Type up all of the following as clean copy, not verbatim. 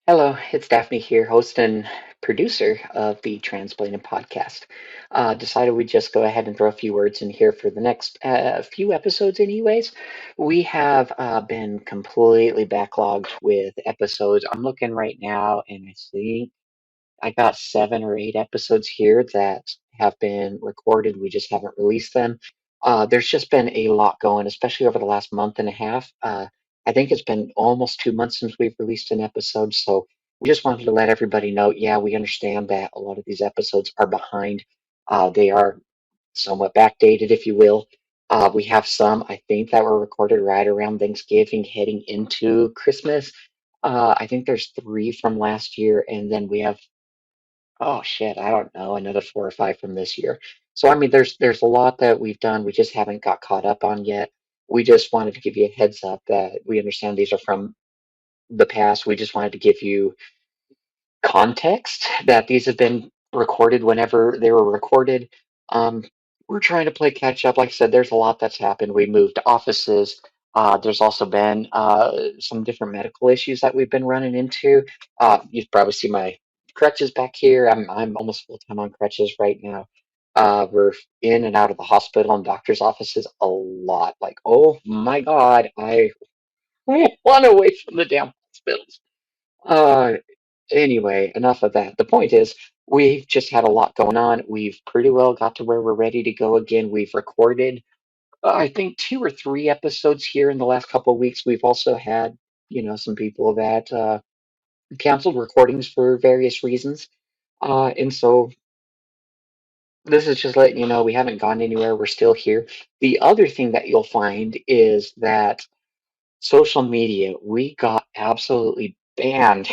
Hello, it's Daphne here, host and producer of the Transplanted podcast. Decided we'd just go ahead and throw a few words in here for the next few episodes, anyways. We have been completely backlogged with episodes. I'm looking right now, and I think I got 7 or 8 episodes here that have been recorded. We just haven't released them. There's just been a lot going, especially over the last month and a half. I think it's been almost 2 months since we've released an episode. So we just wanted to let everybody know, yeah, we understand that a lot of these episodes are behind. They are somewhat backdated, if you will. We have some, I think, that were recorded right around Thanksgiving, heading into Christmas. I think there's three from last year, and then we have oh shit, I don't know, another 4 or 5 from this year. So I mean, there's a lot that we've done. We just haven't got caught up on yet. We just wanted to give you a heads up that we understand these are from the past. We just wanted to give you context that these have been recorded whenever they were recorded. Um, we're trying to play catch up. Like I said, there's a lot that's happened. We moved offices. There's also been some different medical issues that we've been running into. You probably see my crutches back here. I'm almost full time on crutches right now. We're in and out of the hospital and doctor's offices a lot. Like, oh my God, I want away from the damn hospitals. Uh, Anyway, enough of that. The point is, we've just had a lot going on. We've pretty well got to where we're ready to go again. We've recorded, I think, 2 or 3 episodes here in the last couple of weeks. We've also had, some people that canceled recordings for various reasons. And so this is just letting you know we haven't gone anywhere. We're still here. The other thing that you'll find is that social media, we got absolutely banned.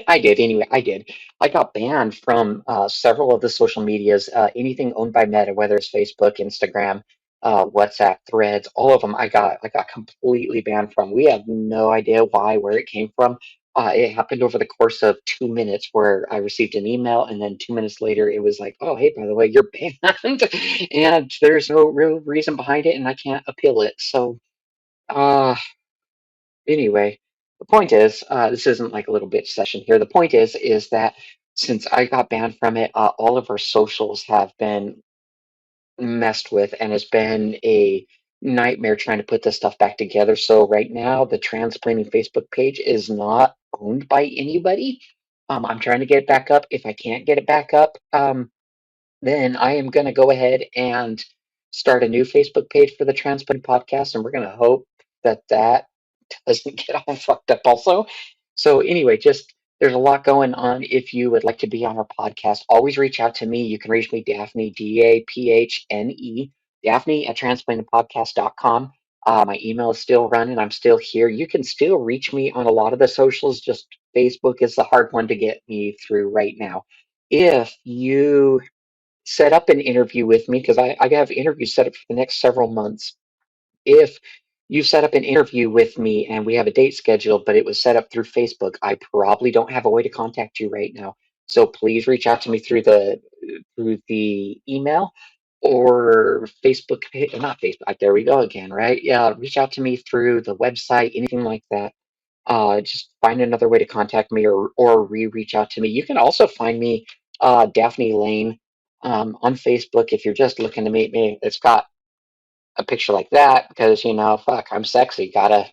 I did anyway. I did. I got banned from several of the social medias, anything owned by Meta, whether it's Facebook, Instagram, WhatsApp, Threads, all of them. I got completely banned from. We have no idea why, where it came from. It happened over the course of 2 minutes, where I received an email, and then 2 minutes later, it was like, "Oh, hey, by the way, you're banned," and there's no real reason behind it, and I can't appeal it. So. Uh, Anyway, the point is, this isn't like a little bitch session here. The point is that since I got banned from it, all of our socials have been messed with, and it's been a nightmare trying to put this stuff back together. So right now, the transplanting Facebook page is not owned by anybody. I'm trying to get it back up. If I can't get it back up, then I am going to go ahead and start a new Facebook page for the Transplant Podcast, and we're going to hope that doesn't get all fucked up also. So anyway, just there's a lot going on. If you would like to be on our podcast, always reach out to me. You can reach me, Daphne, Daphne, Daphne at transplantedpodcast.com. My email is still running. I'm still here. You can still reach me on a lot of the socials. Just Facebook is the hard one to get me through right now. If you set up an interview with me, because I have interviews set up for the next several months, if you set up an interview with me and we have a date scheduled, but it was set up through Facebook, I probably don't have a way to contact you right now. So please reach out to me through the email or Facebook, not Facebook. There we go again, right? Yeah, reach out to me through the website, anything like that. Just find another way to contact me or reach out to me. You can also find me, Daphne Lane, on Facebook if you're just looking to meet me. It's got a picture like that because fuck, I'm sexy, gotta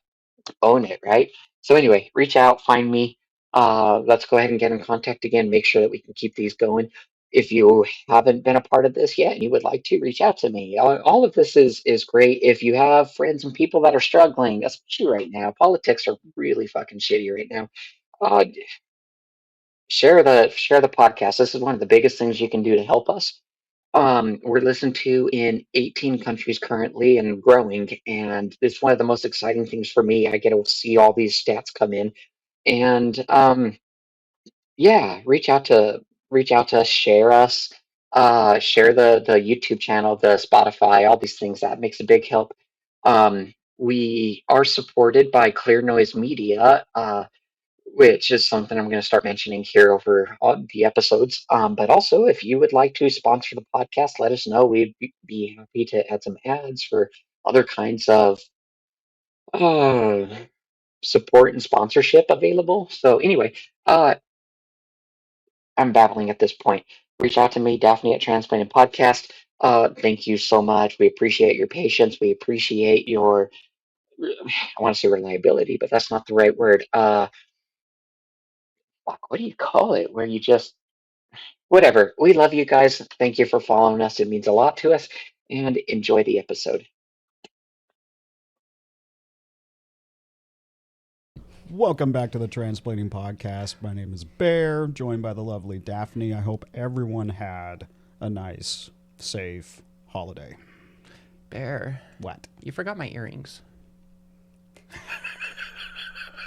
own it, right? So anyway, reach out, find me. Let's go ahead and get in contact again. Make sure that we can keep these going. If you haven't been a part of this yet and you would like to, reach out to me. All of this is great. If you have friends and people that are struggling, especially right now, politics are really fucking shitty right now. Uh, share the podcast. This is one of the biggest things you can do to help us. We're listened to in 18 countries currently and growing, and it's one of the most exciting things for me. I get to see all these stats come in, and yeah, reach out to us, share us, share the YouTube channel, the Spotify, all these things. That makes a big help. We are supported by Clear Noise Media. Which is something I'm going to start mentioning here over all the episodes. But also, if you would like to sponsor the podcast, let us know. We'd be happy to add some ads for other kinds of uh, support and sponsorship available. So anyway, I'm babbling at this point. Reach out to me, Daphne at Transplanted Podcast. Thank you so much. We appreciate your patience. We appreciate your, I want to say reliability, but that's not the right word. Fuck, what do you call it? Where you just, whatever. We love you guys. Thank you for following us. It means a lot to us. And enjoy the episode. Welcome back to the Transplanting Podcast. My name is Bear, joined by the lovely Daphne. I hope everyone had a nice, safe holiday. Bear, What? you forgot my earrings.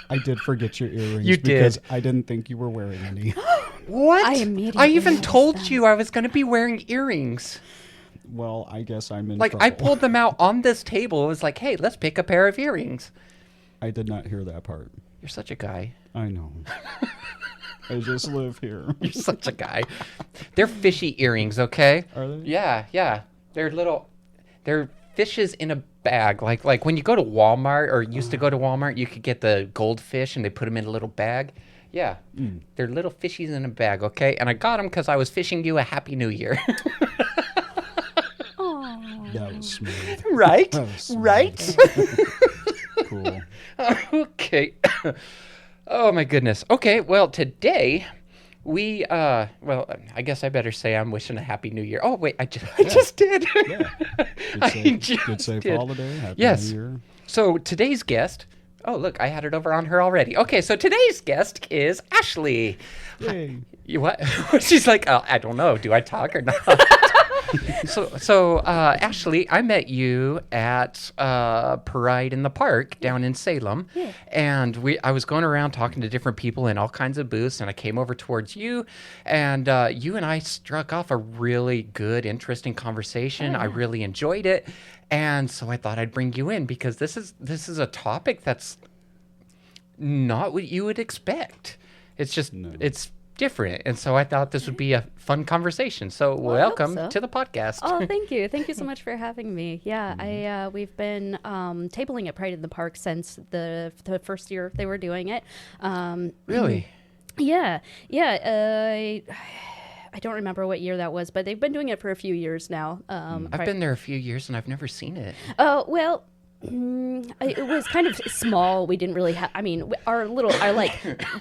I did forget your earrings You did. because I didn't think you were wearing any. What? I immediately I even noticed told that. you I was going to be wearing earrings. Well, I guess I'm in Like, trouble. I pulled them out on this table. It was like, hey, let's pick a pair of earrings. I did not hear that part. You're such a guy. I know. I just live here. You're such a guy. They're fishy earrings, okay? Are they? Yeah. They're fishes in a bag. Like when you go to Walmart or used to go to Walmart, you could get the goldfish and they put them in a little bag. Yeah. They're little fishies in a bag, okay? And I got them because I was fishing you a Happy New Year. That was smooth. Right? That was smooth. Right? Cool. Okay. Oh my goodness. Okay, well today we well, I guess I better say I'm wishing a happy new year. Oh wait, I just did. Yeah. Good safe did. holiday. Happy Yes. New Year. So today's guest, oh look, I had it over on her already. Okay, so today's guest is Ashley. Yay. You what? She's like, I don't know. Do I talk or not? So Ashley, I met you at Parade in the Park down in Salem, and I was going around talking to different people in all kinds of booths, and I came over towards you, and you and I struck off a really good, interesting conversation. I really enjoyed it, and so I thought I'd bring you in because this is a topic that's not what you would expect. It's just it's different, and so I thought this would be a fun conversation. So Well, I hope welcome so. to the podcast. Oh, thank you. Thank you so much for having me. Yeah, we've been tabling at Pride in the Park since the first year they were doing it. Really? Yeah. I don't remember what year that was, but they've been doing it for a few years now. I've been there a few years and I've never seen it. Oh, well, it was kind of small. We didn't really have, I mean, our like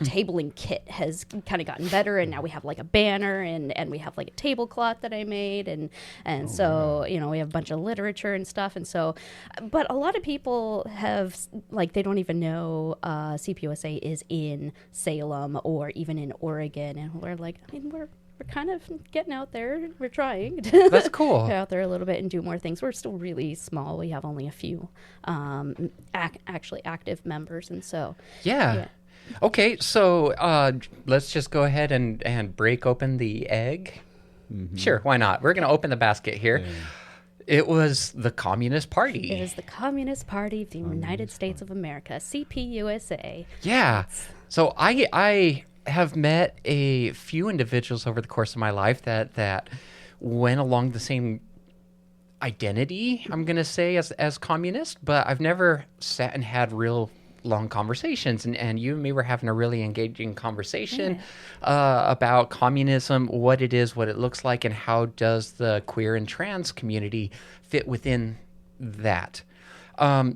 tabling kit has kind of gotten better, and now we have like a banner and we have like a tablecloth that I made, and so, you know, we have a bunch of literature and stuff. And so, but a lot of people have, like, they don't even know CPUSA is in Salem or even in Oregon. And we're like, I mean, we're kind of getting out there. We're trying to That's cool. get out there a little bit and do more things. We're still really small. We have only a few actually active members, and so Yeah. Okay, so let's just go ahead and break open the egg. Sure, why not? We're going to open the basket here. It was the Communist Party. it is the Communist Party of the United States of America, CPUSA. Yeah. So I have met a few individuals over the course of my life that went along the same identity, I'm going to say, as communist, but I've never sat and had real long conversations. And you and me were having a really engaging conversation about communism, what it is, what it looks like, and how does the queer and trans community fit within that.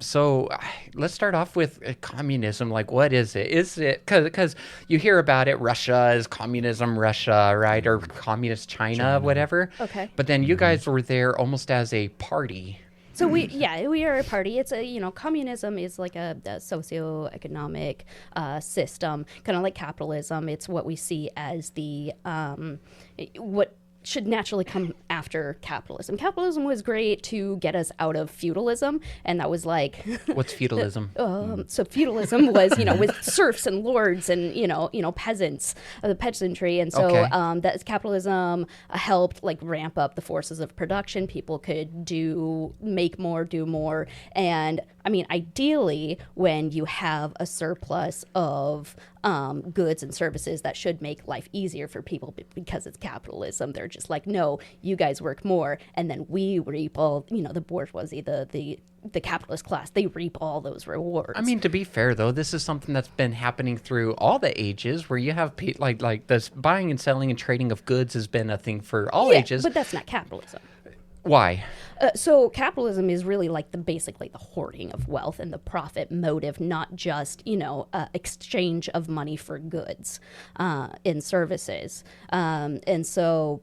So let's start off with communism. Like, what is it? Is it because you hear about it? Russia is communism, Russia, right? Or communist China, whatever. Okay. But then you guys were there almost as a party. So we are a party. It's communism is like a socioeconomic system, kind of like capitalism. It's what we see as the what should naturally come after capitalism. Capitalism was great to get us out of feudalism, and that was like What's feudalism? so feudalism was, with serfs and lords and, peasants, the peasantry. And so Okay. that capitalism helped like ramp up the forces of production. People could make more, do more. And I mean, ideally, when you have a surplus of goods and services that should make life easier for people because it's capitalism, they're just like, no, you guys work more, and then we reap all, the bourgeoisie, the capitalist class, they reap all those rewards. I mean, to be fair, though, this is something that's been happening through all the ages, where you have like this buying and selling and trading of goods has been a thing for all ages. But that's not capitalism. Why? So capitalism is really like basically the hoarding of wealth and the profit motive, not just exchange of money for goods and services. And so,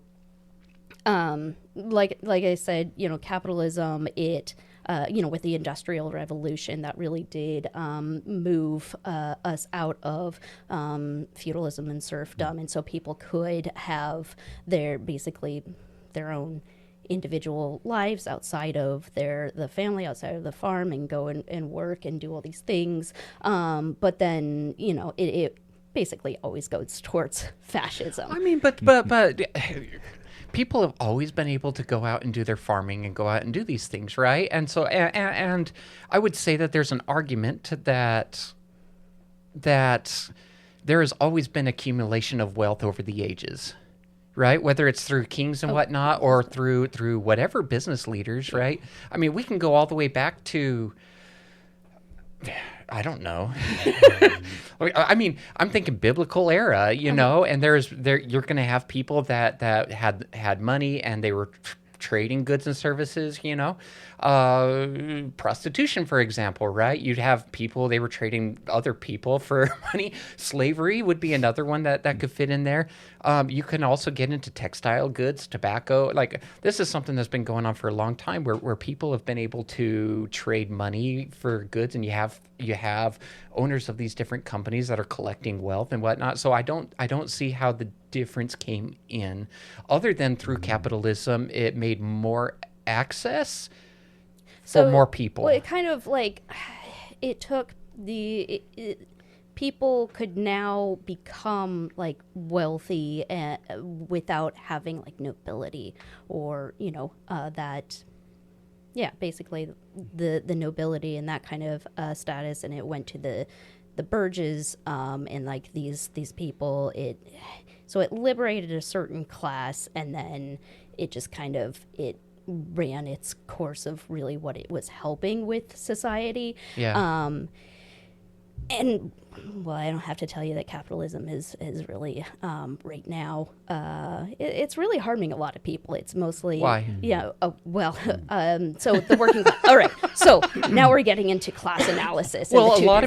like I said, capitalism, it. With the Industrial Revolution, that really did move us out of feudalism and serfdom, and so people could have their own individual lives outside of the family, outside of the farm, and go and work and do all these things. But then, it basically always goes towards fascism. I mean, but people have always been able to go out and do their farming and go out and do these things, right? And so, and I would say that there's an argument that there has always been accumulation of wealth over the ages, right? Whether it's through kings and whatnot, or through whatever business leaders, right? I mean, we can go all the way back to, I don't know. I mean, I'm thinking biblical era, and you're going to have people that had money, and they were trading goods and services, prostitution, for example, right? You'd have people, they were trading other people for money. Slavery would be another one that could fit in there. You can also get into textile goods, tobacco. Like, this is something that's been going on for a long time, where people have been able to trade money for goods, and you have owners of these different companies that are collecting wealth and whatnot. So I don't see how the difference came in, other than through capitalism, it made more access for more people. Well, it kind of it took people could now become wealthy without having nobility, or that. Yeah, basically the nobility and that kind of status, and it went to the Burges and these people. So it liberated a certain class, and then it just kind of ran its course of really what it was helping with society. Yeah. And well, I don't have to tell you that capitalism is really right now it's really harming a lot of people. It's mostly why? Yeah. So the working class. All right. So now we're getting into class analysis. Well, a lot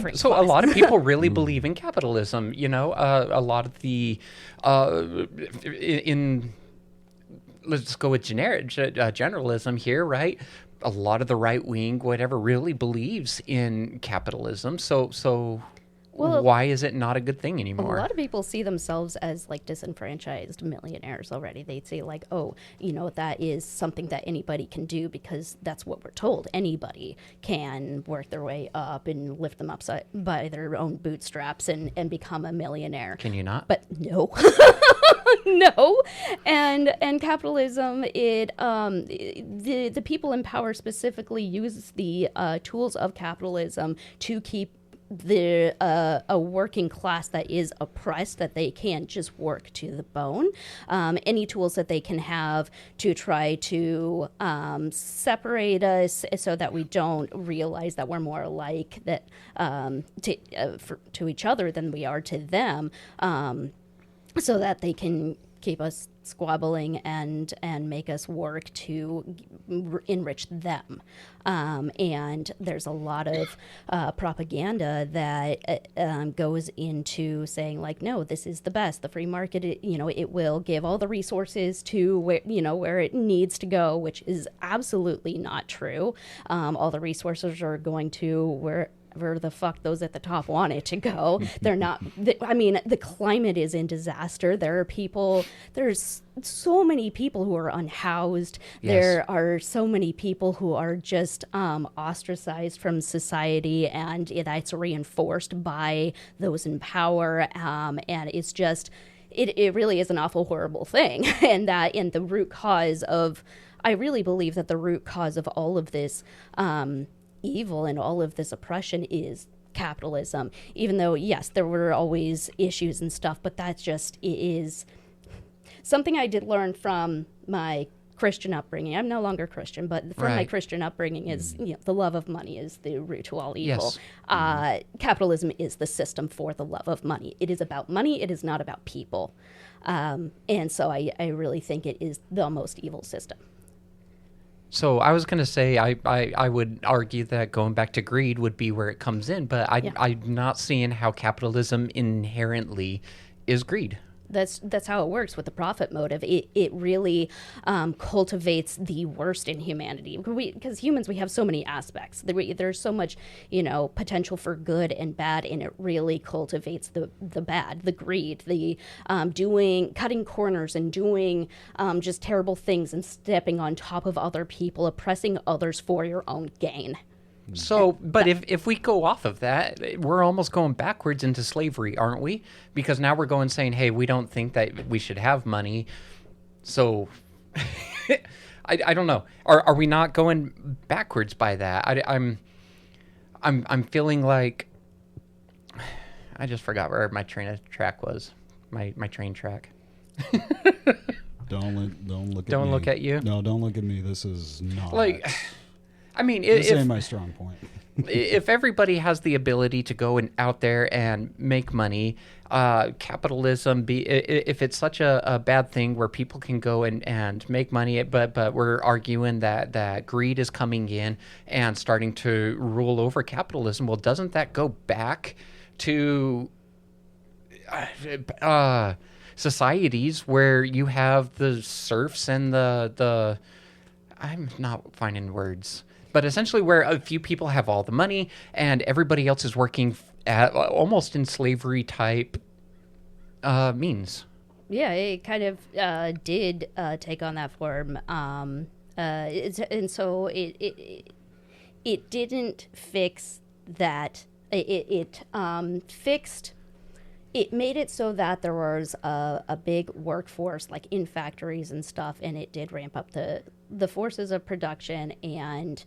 of people really believe in capitalism. A lot of the let's go with generalism here, right? A lot of the right wing, whatever, really believes in capitalism. So why is it not a good thing anymore? A lot of people see themselves as disenfranchised millionaires already. They say that is something that anybody can do, because that's what we're told. Anybody can work their way up and lift them up by their own bootstraps and become a millionaire. Can you not? But no. No, and capitalism, the people in power specifically use the tools of capitalism to keep a working class that is oppressed, that they can't just work to the bone. Any tools that they can have to try to separate us, so that we don't realize that we're more alike to each other than we are to them. So that they can keep us squabbling and make us work to enrich them. And there's a lot of propaganda that goes into saying no, this is the best. The free market, it will give all the resources to where it needs to go, which is absolutely not true. All the resources are going to where the fuck those at the top want it to go. They're not. The climate is in disaster. There's so many people who are unhoused. Yes. There are so many people who are just ostracized from society, and that's reinforced by those in power. And it's just, it really is an awful, horrible thing. And the root cause of, I really believe that the root cause of all of this evil in all of this oppression is capitalism. Even though, yes, there were always issues and stuff, but that just is something I did learn from my Christian upbringing. I'm no longer Christian, but from my Right. Christian upbringing is, the love of money is the root to all evil. Yes. Capitalism is the system for the love of money. It is about money. It is not about people. And so I really think it is the most evil system. So I was going to say I would argue that going back to greed would be where it comes in, but I'm not seeing how capitalism inherently is greed. That's how it works with the profit motive. It really cultivates the worst in humanity, because humans, we have so many aspects. There's so much potential for good and bad, and it really cultivates the bad, the greed, the cutting corners and doing just terrible things and stepping on top of other people, oppressing others for your own gain. So, but if we go off of that, we're almost going backwards into slavery, aren't we? Because now we're going saying, hey, we don't think that we should have money. So, I don't know. Are we not going backwards by that? I'm feeling like I just forgot where my train track was. My train track. Don't look at me. Don't look at you? No, don't look at me. This is not I mean, this ain't my strong point. if everybody has the ability to go out there and make money, capitalism if it's such a bad thing where people can go and make money, but we're arguing that greed is coming in and starting to rule over capitalism. Well, doesn't that go back to societies where you have the serfs and the I'm not finding words. But essentially where a few people have all the money and everybody else is working at almost in slavery type means. Yeah, it kind of did take on that form. And so it didn't fix that. It fixed. It made it so that there was a big workforce, like in factories and stuff, and it did ramp up the forces of production and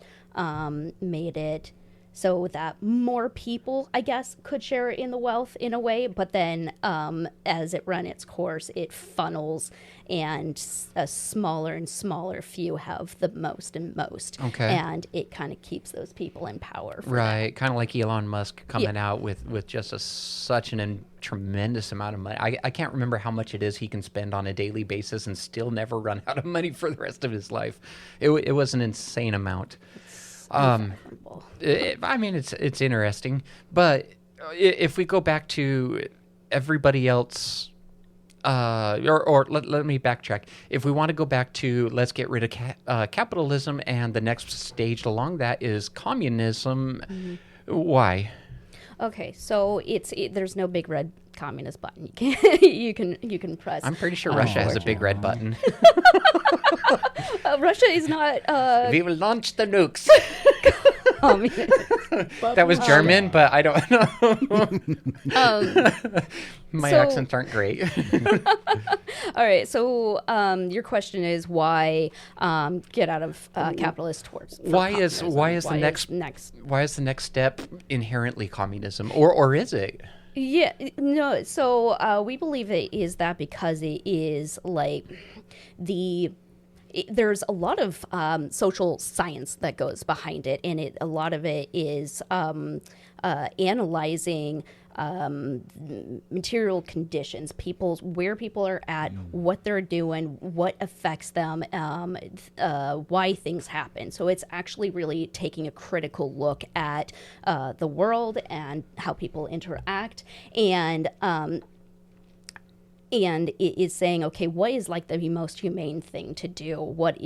made it so that more people, I guess, could share in the wealth in a way. But then as it ran its course, it funnels, and a smaller and smaller few have the most and most. Okay. And it kind of keeps those people in power. Right. Kind of like Elon Musk coming out with just such an tremendous amount of money. I can't remember how much it is he can spend on a daily basis and still never run out of money for the rest of his life. It was an insane amount. Unfathomable. I mean, it's interesting, but if we go back to everybody else, or let me backtrack. If we want to go back to let's get rid of capitalism, and the next stage along that is communism. Mm-hmm. Why? Okay, so there's no big red communist button. You can press. I'm pretty sure Russia has a big red button. Russia is not We will launch the nukes. communist. That was German, but I don't know. My so- accents aren't great. All right, so your question is why get out of capitalist towards for Why is communism? the next step inherently communism, or is it? Yeah, no. So we believe it is that because it is like there's a lot of social science that goes behind it, and a lot of it is analyzing material conditions, where people are at, what they're doing, what affects them, why things happen. So it's actually really taking a critical look at the world and how people interact, and it is saying, okay, what is like the most humane thing to do? What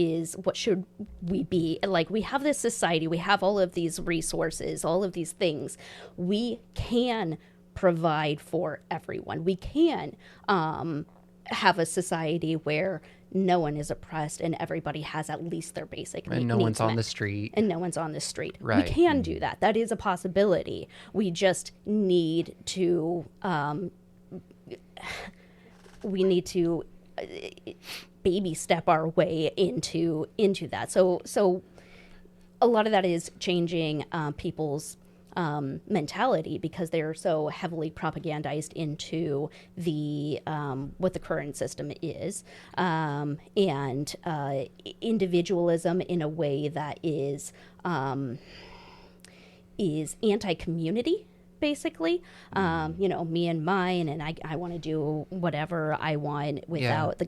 should we be? Like, we have this society, we have all of these resources, all of these things. We can provide for everyone. We can have a society where no one is oppressed and everybody has at least their basic needs. And no one's on met. the street. And no one's on the street. Right. We can do that. That is a possibility. We just need to baby step our way into that. So a lot of that is changing people's mentality because they're so heavily propagandized into the what the current system is, and individualism in a way that is anti-community, basically. Me and mine, and I want to do whatever I want without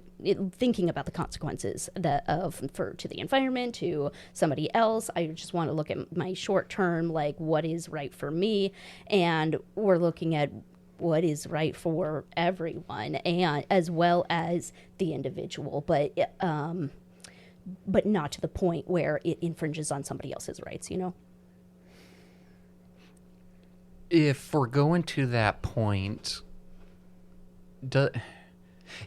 thinking about the consequences to the environment, to somebody else. I just want to look at my short term, like what is right for me, and we're looking at what is right for everyone, and as well as the individual, but not to the point where it infringes on somebody else's rights. If we're going to that point,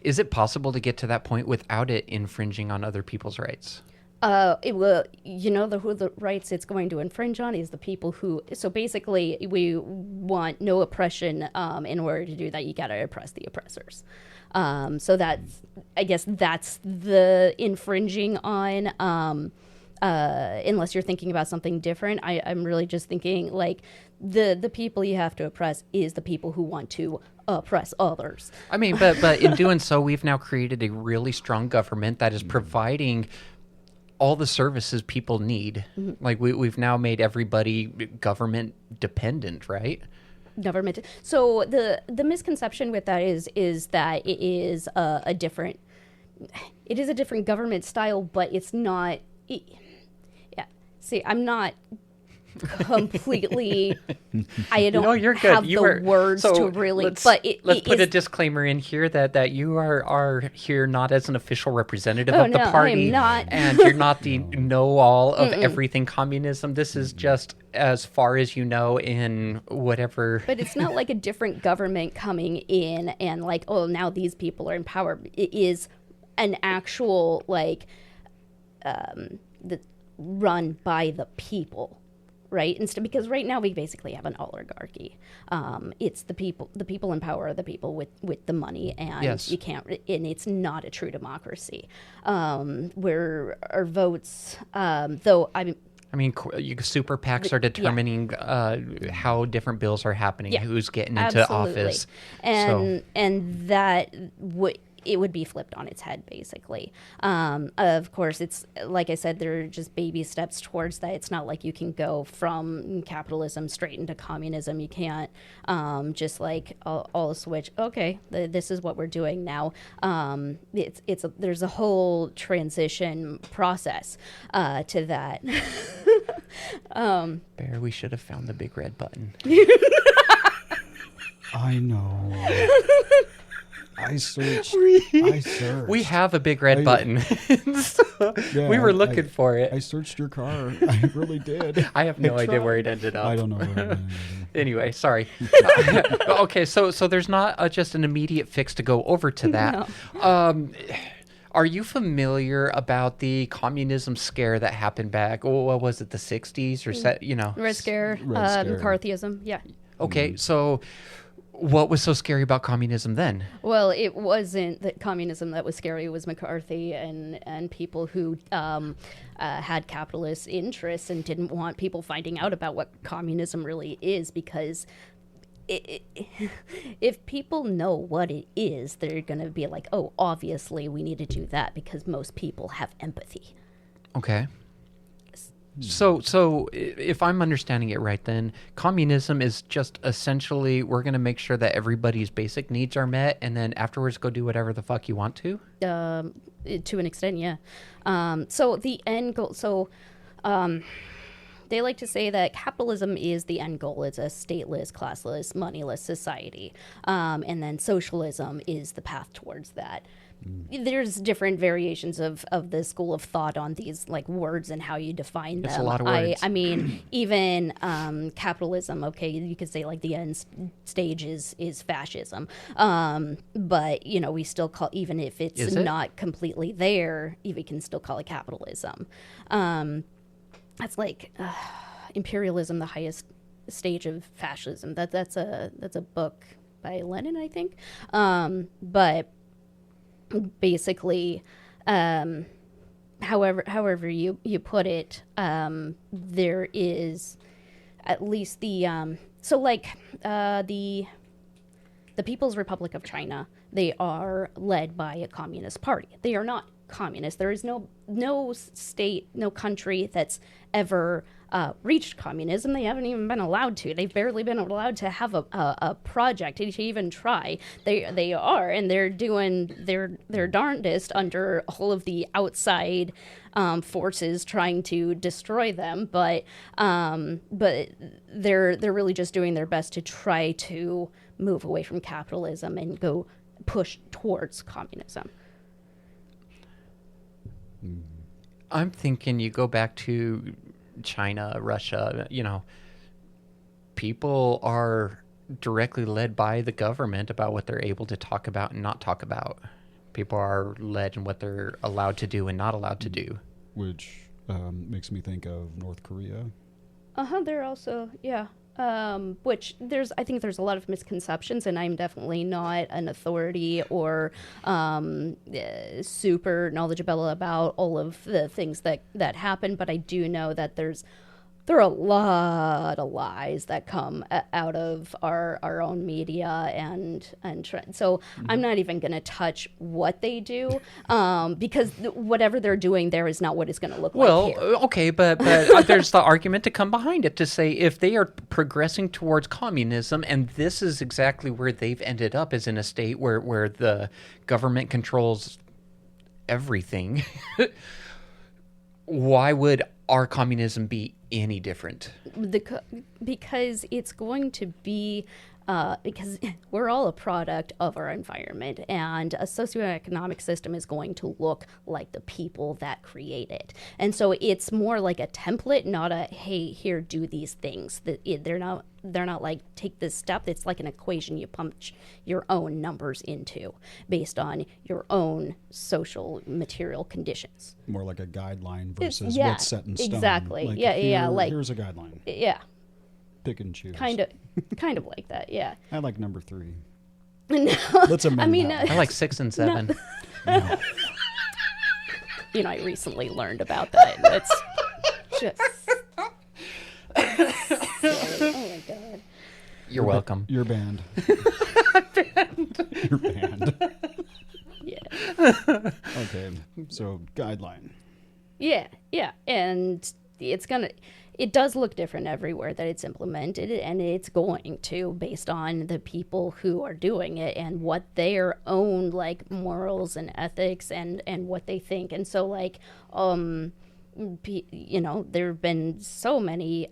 is it possible to get to that point without it infringing on other people's rights? It will, who the rights it's going to infringe on is the people who. So basically, we want no oppression. In order to do that, you got to oppress the oppressors. So I guess that's the infringing on. Unless you're thinking about something different, I'm really just thinking like the people you have to oppress is the people who want to oppress others. I mean, but in doing so, we've now created a really strong government that is providing all the services people need. Mm-hmm. Like we've now made everybody government dependent, right? Government. So the misconception with that is that it is a different government style, but it's not. See, I'm not completely. I don't you're good. have the words to really. Let's it put is, a disclaimer in here that you are here not as an official representative of the no, party, I am not. and you're not the know-all of everything communism. This is just as far as you know in whatever. But it's not like a different government coming in and like, oh, now these people are in power. It is an actual run by the people, right? Instead, because right now we basically have an oligarchy. It's the people in power are the people with the money, and yes. You can't, and it's not a true democracy. Where our votes, though I mean, super PACs are determining how different bills are happening, who's getting into absolutely. Office, and that it would be flipped on its head, basically. Of course, it's like I said, there are just baby steps towards that. It's not like you can go from capitalism straight into communism. You can't just like all switch. Okay, this is what we're doing now. There's a whole transition process to that. Bear, we should have found the big red button. I know. I searched. We have a big red button. We were looking for it. I searched your car. I really did. I have no idea where it ended up. I don't know where it ended. Anyway, sorry. Okay, so there's not just an immediate fix to go over to that. No. Are you familiar about the communism scare that happened back? Oh, what was it? The 60s or Red Scare, McCarthyism. Yeah. Okay, so. What was so scary about communism then? Well, it wasn't that communism that was scary. It was McCarthy and people who had capitalist interests and didn't want people finding out about what communism really is, because if people know what it is, they're going to be like, oh, obviously we need to do that because most people have empathy. Okay. So if I'm understanding it right, then communism is just essentially we're going to make sure that everybody's basic needs are met, and then afterwards go do whatever the fuck you want to? To an extent, yeah. So the end goal... So they like to say that capitalism is the end goal. It's a stateless, classless, moneyless society. And then socialism is the path towards that. There's different variations of the school of thought on these like words and how you define them. It's a lot of words. I mean, even capitalism, okay, you could say like the end stage is fascism. But, we still call, even if it's not completely there, we can still call it capitalism. That's like imperialism, the highest stage of fascism. That's a book by Lenin, I think. But basically, however you put it, there is at least the People's Republic of China, they are led by a communist party. They are not communist. There is no state, no country that's ever reached communism. They haven't even been allowed to. They've barely been allowed to have a project to even try. They are, and they're doing their darndest under all of the outside forces trying to destroy them. But they're really just doing their best to try to move away from capitalism and go push towards communism. I'm thinking you go back to China, Russia, people are directly led by the government about what they're able to talk about and not talk about. People are led in what they're allowed to do and not allowed to do. Which makes me think of North Korea. They're also, yeah. Which I think there's a lot of misconceptions, and I'm definitely not an authority or super knowledgeable about all of the things that happen, but I do know that there are a lot of lies that come out of our own media and so I'm not even going to touch what they do because whatever they're doing there is not what it's going to look like here. Okay, but there's the argument to come behind it to say if they are progressing towards communism and this is exactly where they've ended up is in a state where the government controls everything, why would our communism be any different? Because it's going to be because we're all a product of our environment, and a socioeconomic system is going to look like the people that create it. And so it's more like a template, not a, hey, here, do these things. They're not like, take this step. It's like an equation you punch your own numbers into based on your own social material conditions. More like a guideline versus what's set in stone. Exactly. Like, here's a guideline. Yeah. Pick and choose. Kind of like that, yeah. I like number 3. No, Let's amend that. I like 6 and 7. No. I recently learned about that. That's just silly. Oh my god. You're welcome. You're banned. You're banned. Yeah. Okay, so guideline. Yeah, and it does look different everywhere that it's implemented, and it's going to based on the people who are doing it and what their own like morals and ethics and what they think. And so there have been so many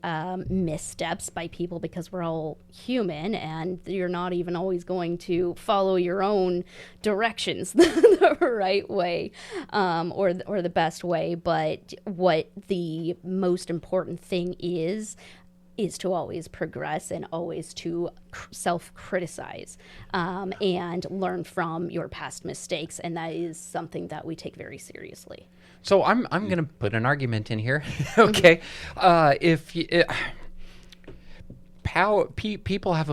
missteps by people because we're all human, and you're not even always going to follow your own directions the right way or the best way. But what the most important thing is to always progress and always to self-criticize and learn from your past mistakes. And that is something that we take very seriously. So I'm going to put an argument in here. Okay. People have a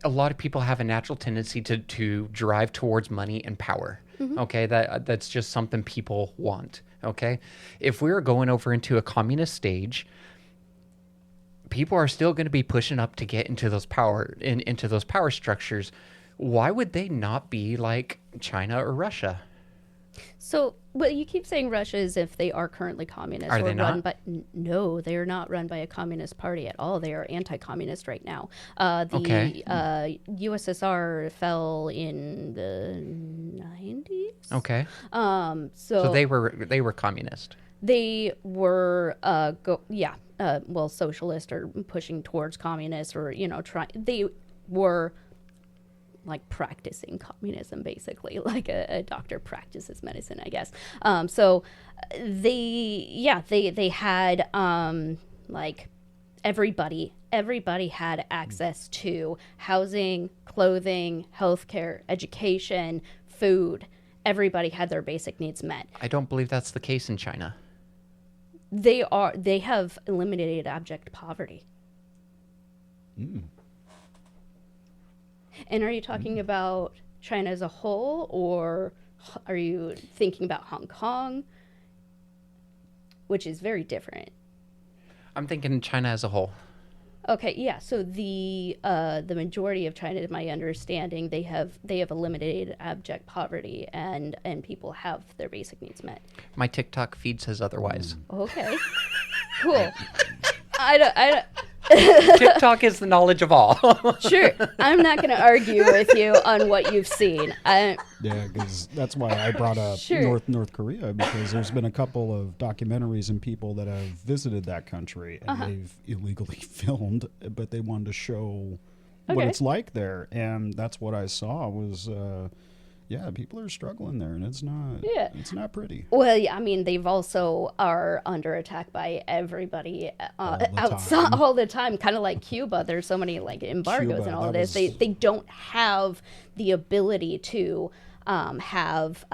lot of people have a natural tendency to drive towards money and power. Mm-hmm. Okay. That's just something people want. Okay. If we're going over into a communist stage, people are still going to be pushing up to get into those power structures. Why would they not be like China or Russia? So, but you keep saying Russia as if they are currently communist. Are they not? But no, they are not run by a communist party at all. They are anti-communist right now. USSR fell in the 90s. Okay. So they were communist. They were socialist or pushing towards communist, or they were like practicing communism, basically, like a doctor practices medicine, I guess. So they had like everybody had access to housing, clothing, healthcare, education, food. Everybody had their basic needs met. I don't believe that's the case in China. They have eliminated abject poverty. Mm. And are you talking about China as a whole or Are you thinking about Hong Kong, which is very different? I'm thinking China as a whole. Okay, yeah. So the majority of China, to my understanding, they have eliminated abject poverty, and people have their basic needs met. My TikTok feed says otherwise. Okay, cool. I don't. TikTok is the knowledge of all. Sure, I'm not going to argue with you on what you've seen. Yeah, because that's why I brought up Sure. North Korea, because there's been a couple of documentaries and people that have visited that country and they've illegally filmed, but they wanted to show what Okay. it's like there, and that's what I saw was, yeah, people are struggling there, and it's not pretty. Well, yeah, I mean, they've also are under attack by everybody the outside time. all the time. Kind of like Cuba, there's so many like embargoes Cuba, and all of that this. was- They don't have the ability to have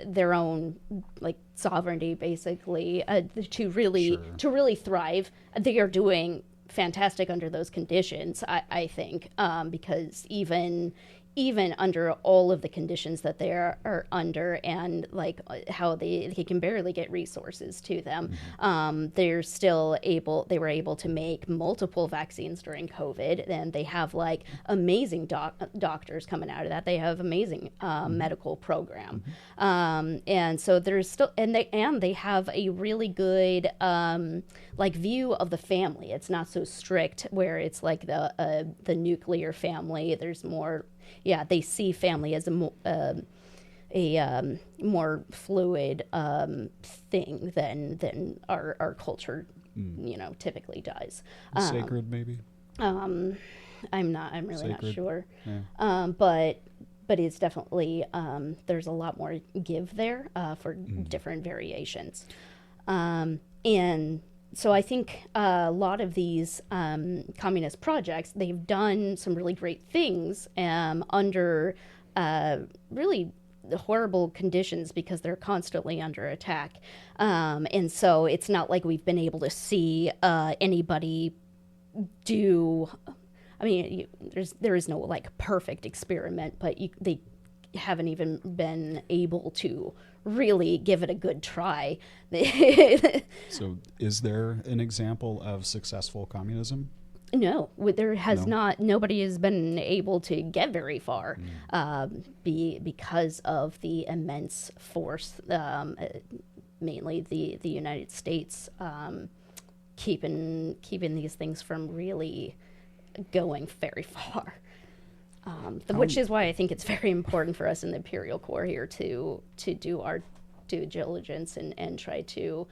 their own like sovereignty, basically, to really thrive. They are doing fantastic under those conditions, I think, because even under all of the conditions that they are under, and like how they can barely get resources to them, they were able to make multiple vaccines during COVID, and they have like amazing doctors coming out of that. They have amazing medical program, and so there's still, and they have a really good like view of the family. It's not so strict where it's like the nuclear family. There's more. Yeah, they see family as a more fluid thing than our culture, typically does. Sacred, maybe? I'm really not Sacred. sure, Yeah. but it's definitely there's a lot more give there for different variations, and. So I think a lot of these communist projects, they've done some really great things under really horrible conditions because they're constantly under attack. And so it's not like we've been able to see anybody do. I mean, there is no like perfect experiment, but they haven't even been able to really give it a good try. So is there an example of successful communism? No, there has No? not. Nobody has been able to get very far, because of the immense force, mainly the United States, keeping these things from really going very far. Which is why I think it's very important for us in the Imperial Corps here to do our due diligence and try to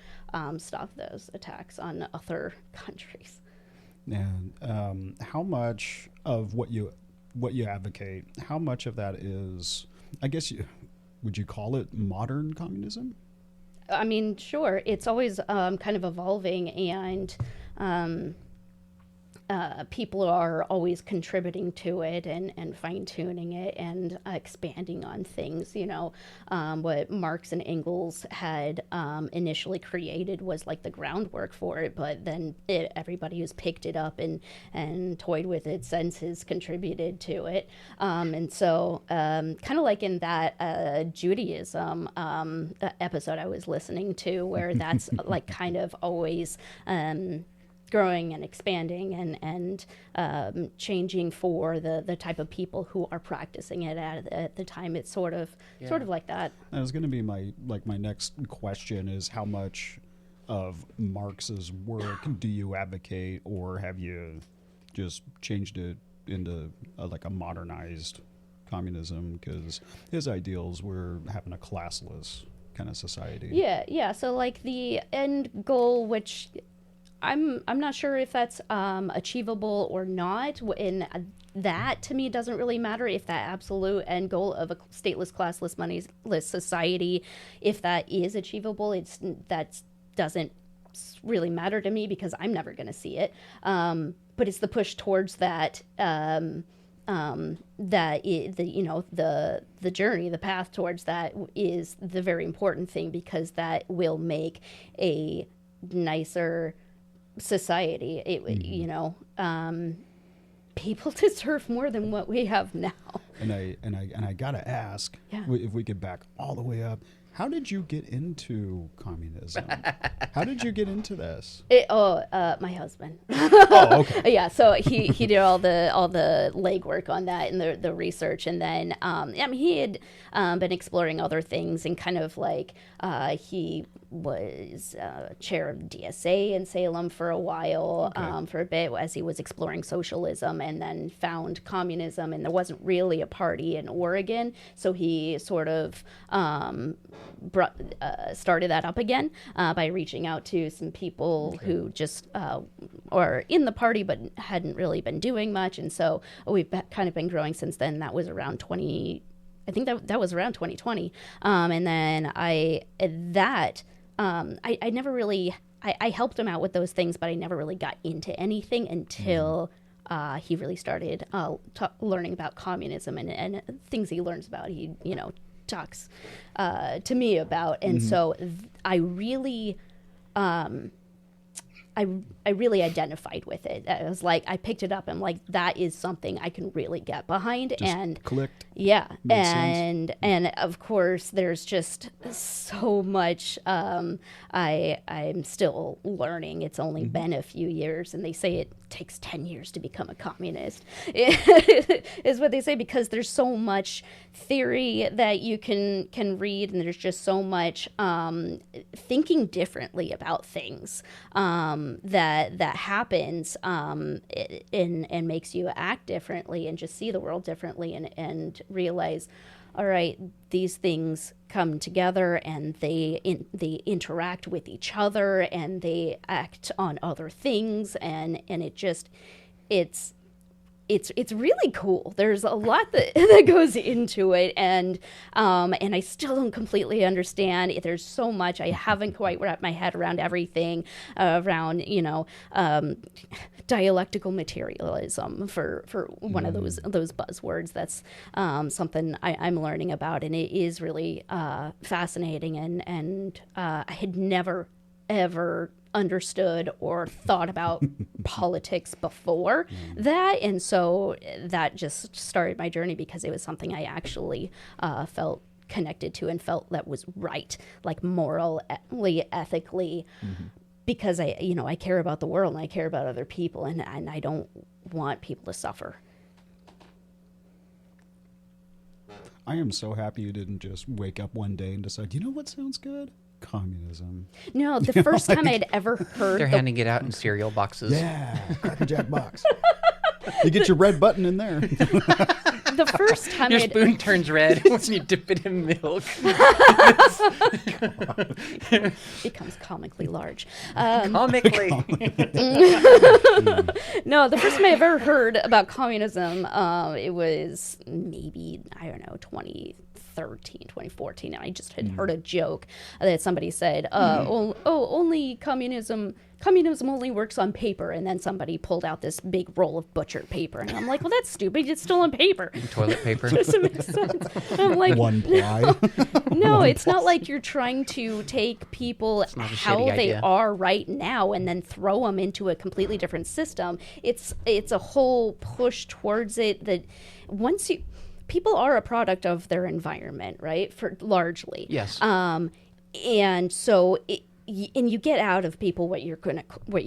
stop those attacks on other countries. And how much of what you advocate, how much of that is, I guess, would you call it modern communism? I mean, sure, it's always kind of evolving, and people are always contributing to it and fine-tuning it and expanding on things. What Marx and Engels had initially created was like the groundwork for it, but then everybody who's picked it up and toyed with it since has contributed to it. And so kind of like in that Judaism episode I was listening to, where that's like kind of always growing and expanding and changing for the type of people who are practicing it at the time. It's sort of like that. That was going to be my next question, is how much of Marx's work do you advocate, or have you just changed it into a modernized communism? Because his ideals were having a classless kind of society. Yeah. So like the end goal, which I'm not sure if that's achievable or not. And that to me doesn't really matter, if that absolute end goal of a stateless, classless, moneyless society, if that is achievable, that doesn't really matter to me because I'm never going to see it. But it's the push towards that. The journey, the path towards that is the very important thing, because that will make a nicer society. People deserve more than what we have now. And I gotta ask, Yeah. if we could back all the way up, how did you get into communism? How did you get into this? My husband. Oh, okay. Yeah, so he did all the legwork on that and the research, and then he had been exploring other things, and kind of like he was chair of DSA in Salem for a while, for a bit, as he was exploring socialism, and then found communism, and there wasn't really a party in Oregon, so he sort of started that up again by reaching out to some people who just are in the party but hadn't really been doing much, and so we've kind of been growing since then. That was around 20. I think that was around 2020, and then I never really I helped him out with those things, but I never really got into anything until he really started learning about communism and things he learns about. He talks to me about, and so I really I really identified with it. I was like, I picked it up and like, that is something I can really get behind. Just and clicked. Yeah. Makes And of course there's just so much I'm still learning. It's only been a few years, and they say it takes 10 years to become a communist is what they say, because there's so much theory that you can read, and there's just so much thinking differently about things that happens and makes you act differently and just see the world differently, and realize, all right, these things come together and they interact with each other and they act on other things, and it's really cool. There's a lot that goes into it, and I still don't completely understand. There's so much I haven't quite wrapped my head around everything around dialectical materialism for one of those buzzwords. That's something I'm learning about, and it is really fascinating. And I had never ever understood or thought about politics before that, and so that just started my journey, because it was something I actually felt connected to and felt that was right, like morally, ethically, because I care about the world and I care about other people, and I don't want people to suffer. I am so happy you didn't just wake up one day and decide, you know what sounds good? Communism. No, the first time I'd ever heard They're handing it out in cereal boxes. Yeah, Cracker Jack box. You get your red button in there. the first time Your I'd spoon turns red when you dip it in milk. becomes comically large. Comically. No, the first time I ever heard about communism, it was maybe, I don't know, 2013, 2014. And I just had heard a joke that somebody said, only communism only works on paper. And then somebody pulled out this big roll of butchered paper. And I'm like, well, that's stupid. It's still on paper. Toilet paper. Doesn't make sense. I'm like, One ply. no, it's not like you're trying to take people not a how shitty they idea. are right now and then throw them into a completely different system. It's a whole push towards it that once people are a product of their environment, right? For largely. Yes. And so and you get out of people what you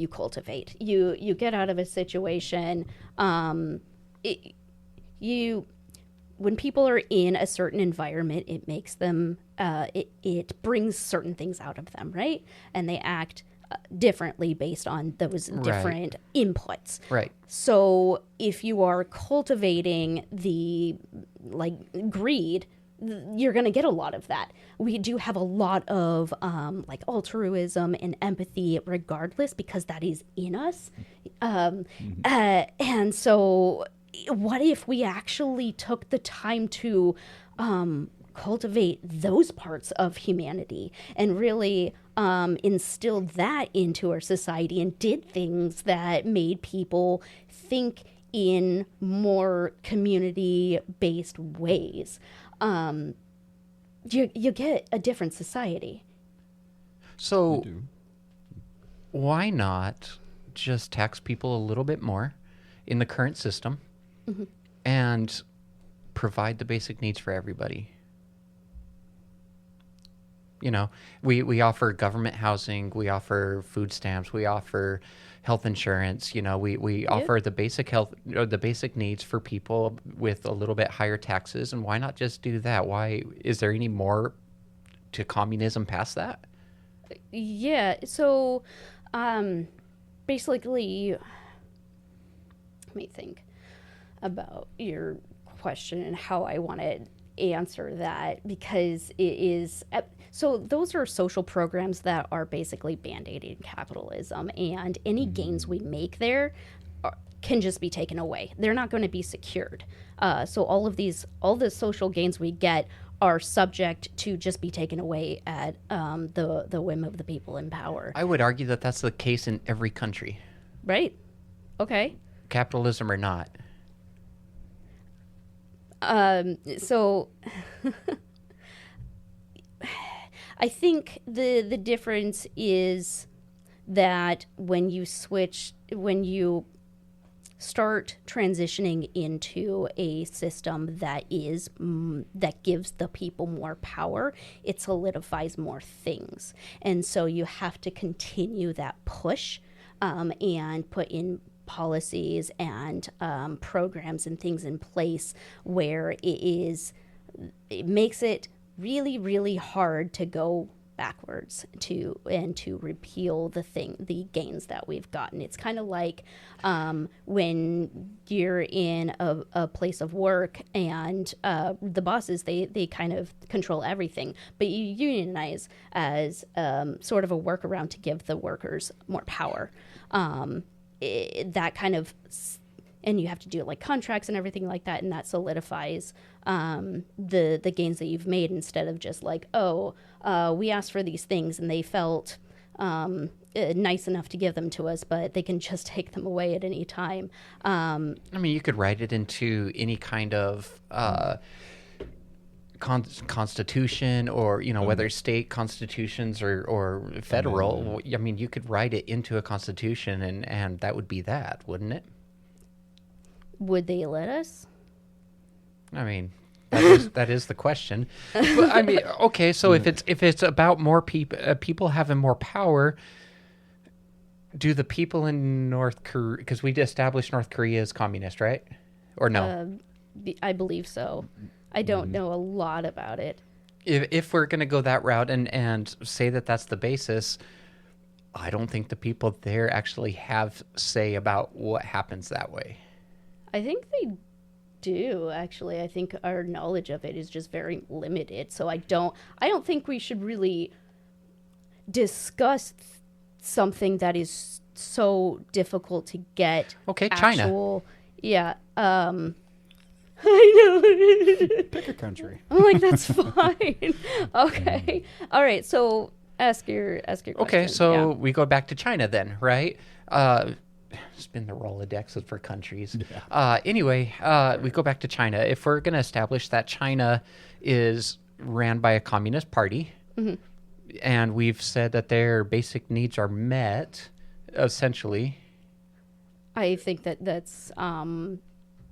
cultivate. You get out of a situation. When people are in a certain environment, it makes them. It brings certain things out of them, right? And they act differently based on those different inputs. Right. So if you are cultivating the greed, you're going to get a lot of that. We do have a lot of altruism and empathy regardless, because that is in us. And so what if we actually took the time to cultivate those parts of humanity and really instilled that into our society and did things that made people think in more community-based ways? You get a different society. So why not just tax people a little bit more in the current system and provide the basic needs for everybody. You know, we offer government housing, we offer food stamps, we offer health insurance. You know, we offer the basic health or the basic needs for people with a little bit higher taxes. And why not just do that? Why is there any more to communism past that? Yeah. So, basically, let me think about your question and how I want to answer that, because it is so those are social programs that are basically band-aiding capitalism, and any gains we make there can just be taken away. They're not going to be secured. So all the social gains we get are subject to just be taken away at the whim of the people in power. I would argue that that's the case in every country, Right? Okay. capitalism or not. So I think the difference is that when you start transitioning into a system that gives the people more power, it solidifies more things. And so you have to continue that push and put in policies and programs and things in place where it makes it really, really hard to go backwards to repeal the gains that we've gotten. It's kind of like when you're in a place of work and the bosses, they kind of control everything, but you unionize as sort of a workaround to give the workers more power. That kind of, and you have to do like contracts and everything like that, and that solidifies the gains that you've made, instead of just like, we asked for these things and they felt nice enough to give them to us, but they can just take them away at any time. I mean, you could write it into any kind of constitution, or whether state constitutions or federal. I mean, you could write it into a constitution, and that would be that, wouldn't it? Would they let us? I mean, that is the question. But I mean, okay, so if it's about more people having more power, do the people in North Korea, because we established North Korea as communist, right? Or no? I believe so. I don't know a lot about it. If we're going to go that route and say that that's the basis, I don't think the people there actually have say about what happens that way. I think they do, actually. I think our knowledge of it is just very limited. So I don't think we should really discuss something that is so difficult to get. Okay, China. Yeah. I know. Pick a country. I'm like, that's fine. Okay. All right. So ask your question. Okay, so we go back to China then, right? Spin the Rolodex for countries. Yeah. Anyway, we go back to China. If we're going to establish that China is ran by a communist party, and we've said that their basic needs are met, essentially. I think that's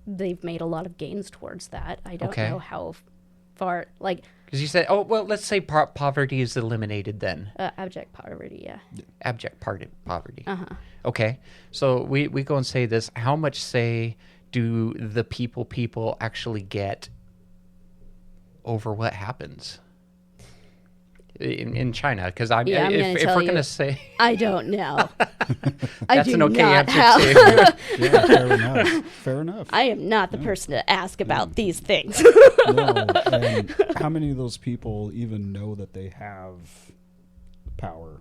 they've made a lot of gains towards that. I don't know how far, like... Because you said, let's say poverty is eliminated then. Abject poverty, yeah. Abject poverty. Uh-huh. Okay, so we go and say this. How much say do the people actually get over what happens in China? Because if we're going to say... I don't know. That's an okay answer, too. Yeah, fair enough. I am not the person to ask about these things. No, and how many of those people even know that they have power?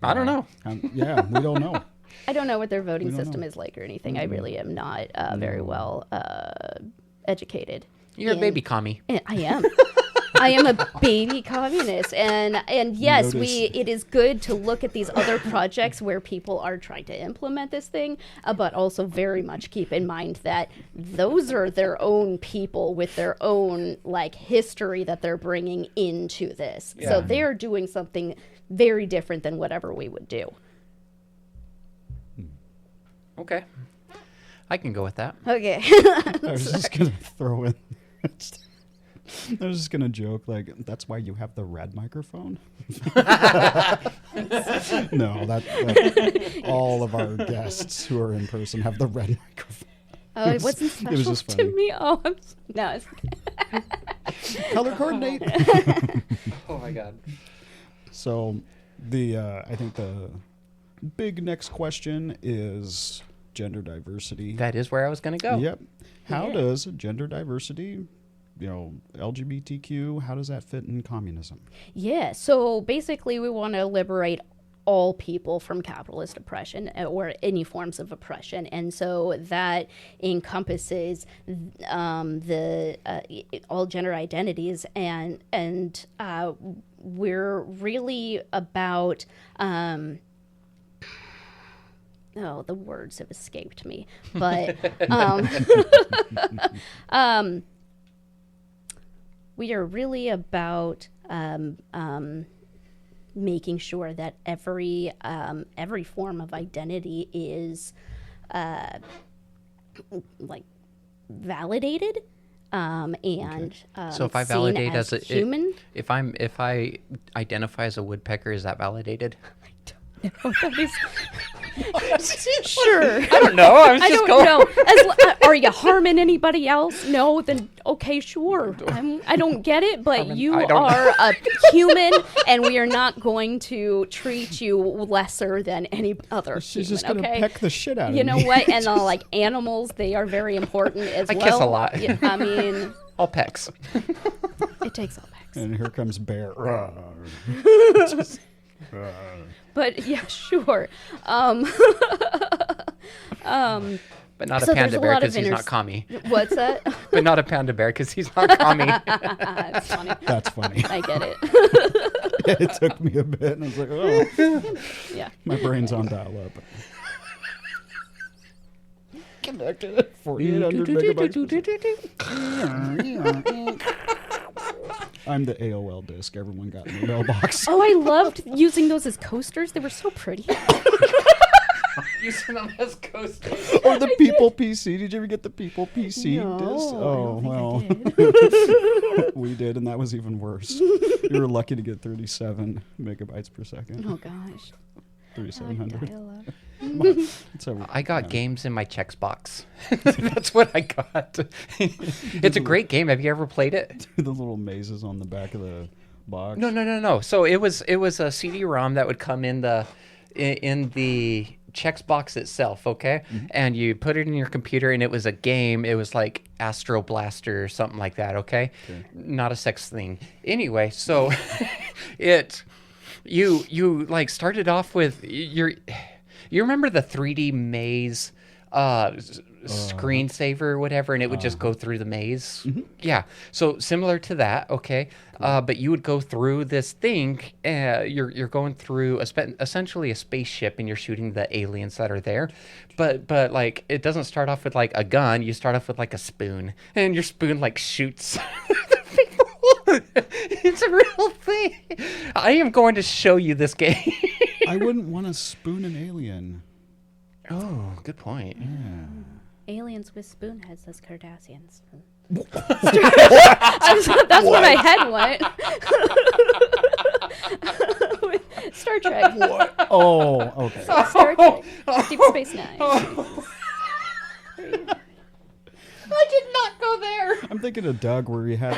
I don't know. Yeah, we don't know. I don't know what their voting system is like or anything. I really am not very well educated. You're a baby commie. I am. I am a baby communist, and yes, it is good to look at these other projects where people are trying to implement this thing, but also very much keep in mind that those are their own people with their own history that they're bringing into this. Yeah. So they're doing something very different than whatever we would do. Okay, I can go with that. Okay. I was just gonna throw in I was just gonna joke like that's why you have the red microphone. No, that all of our guests who are in person have the red microphone. Oh, it wasn't It was special just to funny. me. Oh, no, it's okay. Color coordinate. Oh my god. So, I think the big next question is gender diversity. That is where I was going to go. Yep. How Yeah. does gender diversity, LGBTQ, how does that fit in communism? Yeah, so basically, we want to liberate all people from capitalist oppression or any forms of oppression, and so that encompasses all gender identities, and we're really about. Oh, the words have escaped me, but we are really about making sure that every form of identity is like validated and So if I seen validate as a human. if I identify as a woodpecker, is that validated? That is sure. I don't know. I was I just don't going. know. Are you harming anybody else? No, then okay, sure. I don't get it, but you I don't- are a human, and we are not going to treat you lesser than any other She's human. just gonna okay? peck the shit out of You me. know what? And like animals, they are very important as I well. kiss a lot. Yeah, I mean, All pecks. it takes all backs. And here comes Bear. But yeah, sure. But not So a there's panda a bear lot of because he's not commie. What's that? But not a panda bear because he's not commie. That's funny. That's funny. I get it. It took me a bit, and I was like, oh, Yeah. my brain's on dial-up. Connected at 4,800 megabytes. I'm the AOL disc everyone got in the mailbox. Oh, I loved using those as coasters. They were so pretty. Using them as coasters. Or the People PC. Did you ever get the People PC No, disc? I Oh, don't think well. We did, and that was even worse. We were lucky to get 37 megabytes per second. Oh gosh. 3,700. Dial-up. So, I got yeah. games in my checks box. That's what I got. It's a great game. Have you ever played it? The little mazes on the back of the box. No. So it was a CD-ROM that would come in the checks box itself, okay? And you put it in your computer, and it was a game. It was like Astro Blaster or something like that, okay? Not a sex thing. Anyway, so you like started off with you remember the 3D maze screensaver or whatever, and it would just go through the maze? Yeah. So similar to that, okay? But you would go through this thing. You're going through essentially a spaceship, and you're shooting the aliens that are there. But like it doesn't start off with like a gun. You start off with like a spoon, and your spoon like shoots the people. It's a real thing. I am going to show you this game. I wouldn't want to spoon an alien. Oh, good point. Aliens with spoon heads as Cardassians. That's where my head went. Star Trek. Oh, okay. Star Trek. Deep Space Nine. I did not go there. I'm thinking of Doug, where he had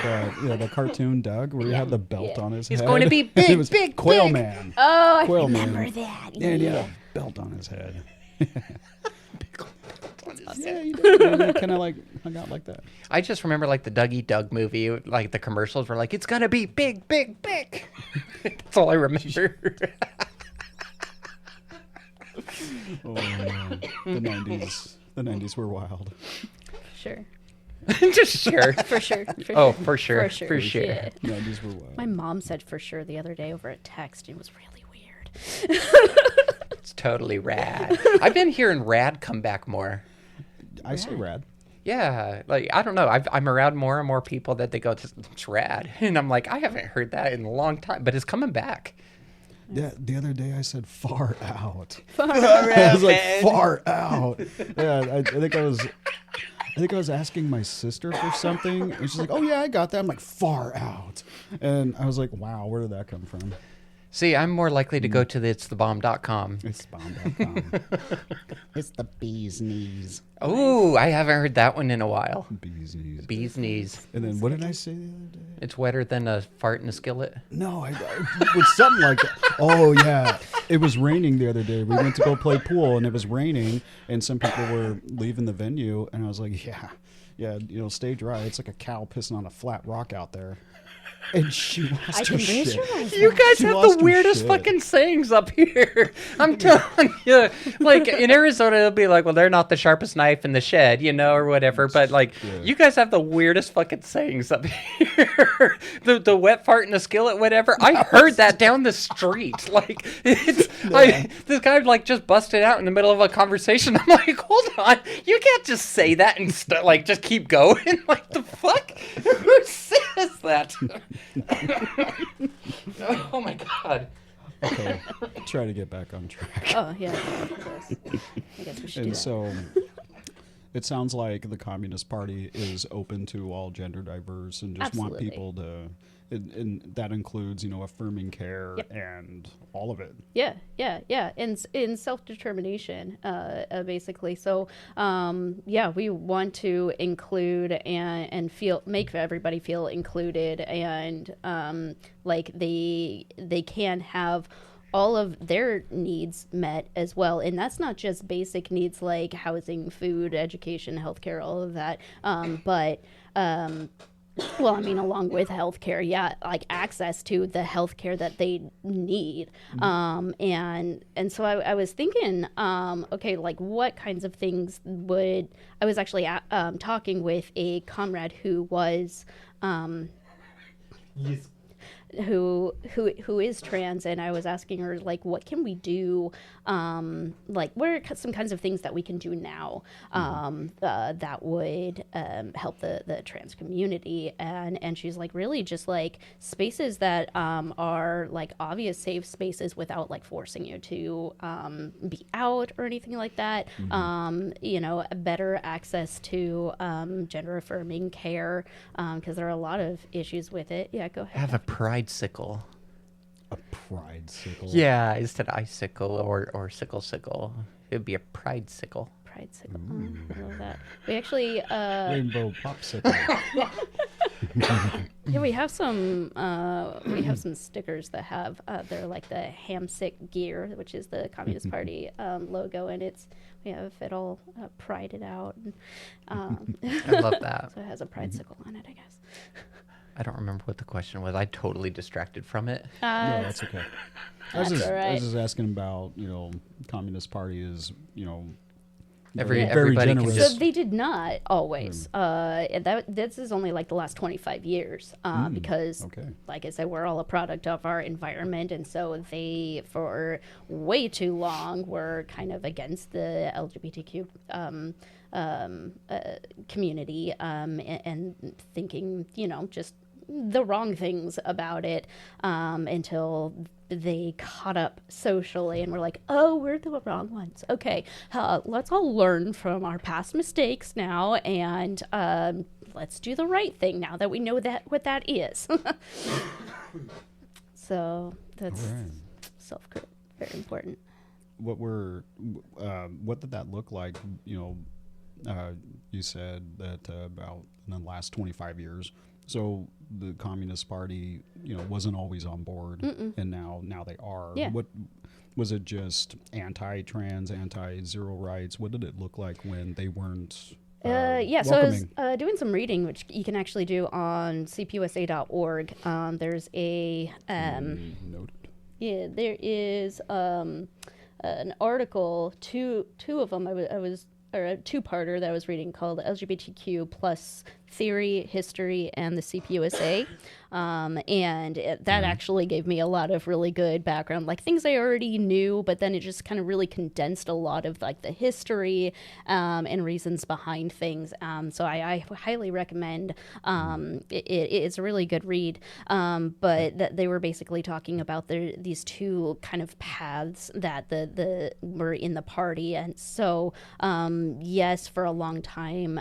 the cartoon Doug, where he had the belt on his head. He's going to be It big, was big, Quail big. Man. Oh, I Quail remember Man. that. Yeah, and he had a belt on his head. Yeah, he kind of like hung out like that. I just remember like the Dougie Doug movie, like the commercials were like, it's gonna be big, big, big. That's all I remember. Oh, man. The 90s were wild. Sure. Just sure. For sure. Oh, for sure. For sure. For sure. Yeah. 90s were wild. My mom said for sure the other day over a text. It was really weird. It's totally rad. I've been hearing rad come back more. I say rad. Yeah, like I don't know. I'm around more and more people that they go, it's rad, and I'm like, I haven't heard that in a long time, but it's coming back. Yeah, the other day I said far out. Far I was like, far out. Yeah, I think I was I think I was asking my sister for something, and she's like, "Oh yeah, I got that." I'm like, "Far out," and I was like, "Wow, where did that come from?" See, I'm more likely to go to the itsthebomb.com. It's bomb.com. It's the bee's knees. Oh, I haven't heard that one in a while. Bee's knees. Bee's knees. And then what did I say the other day? It's wetter than a fart in a skillet. No, it was something like that. Oh yeah, it was raining the other day. We went to go play pool, and it was raining, and some people were leaving the venue, and I was like, yeah, stay dry. It's like a cow pissing on a flat rock out there. And she lost I her can shit. visualize You that. guys She have lost the her weirdest shit. fucking sayings up here. I'm telling you. Like, in Arizona, it'll be like, well, they're not the sharpest knife in the shed, or whatever. But, like, you guys have the weirdest fucking sayings up here. the wet fart in the skillet, whatever. I heard that down the street. Like, this guy, like, just busted out in the middle of a conversation. I'm like, hold on. You can't just say that and, just keep going. Like, the fuck? Who says that? Oh my god. Okay, try to get back on track. Oh yeah, of course. I guess we should do And that. so it sounds like the Communist Party is open to all gender diverse and just want Absolutely. people to, and that includes, affirming care Yep. and all of it. Yeah. In self-determination, basically. So, we want to include and make everybody feel included, and like they can have all of their needs met as well. And that's not just basic needs like housing, food, education, healthcare, all of that, but well, I mean, along with healthcare, like access to the healthcare that they need. And so I was thinking, okay, like what kinds of things I was actually talking with a comrade who was, who is trans, and I was asking her, like, what can we do, like what are some kinds of things that we can do now that would help the trans community, and she's like, really just like spaces that are like obvious safe spaces without like forcing you to be out or anything like that. Better access to gender affirming care, because there are a lot of issues with it. Yeah, go ahead. Have a pride sickle. A pride sickle. Yeah, instead of icicle or sickle. It would be a pride sickle. Pride sickle. I love that. We actually Rainbow popsicle. we have some stickers that have they're like the Hamsick gear, which is the Communist Party logo, and we have it all prided out. And, I love that. so it has a pride sickle on it, I guess. I don't remember what the question was. I totally distracted from it. No, that's okay. That's all I right. was just asking about, Communist Party is, very Everybody can generous. just So they did not always. This is only like the last 25 years, because, okay. like I said, we're all a product of our environment, and so they, for way too long, were kind of against the LGBTQ community, and thinking, just the wrong things about it, until they caught up socially and were like, oh, we're the wrong ones. Okay, let's all learn from our past mistakes now, and let's do the right thing now that we know what that is. So that's All right. self-care, very important. What did that look like? You said that about in the last 25 years. So the Communist Party, wasn't always on board, and now they are. Yeah. What was it? Just anti-trans, anti-zero rights? What did it look like when they weren't? So I was welcoming? doing some reading, which you can actually do on cpusa.org. There's a Noted. yeah, there is an article, two of them. I was or a two-parter that I was reading called LGBTQ plus theory, history, and the CPUSA. That actually gave me a lot of really good background, like things I already knew, but then it just kind of really condensed a lot of like the history and reasons behind things. So I highly recommend. It's a really good read. But that they were basically talking about these two kind of paths that the were in the party, and so yes, for a long time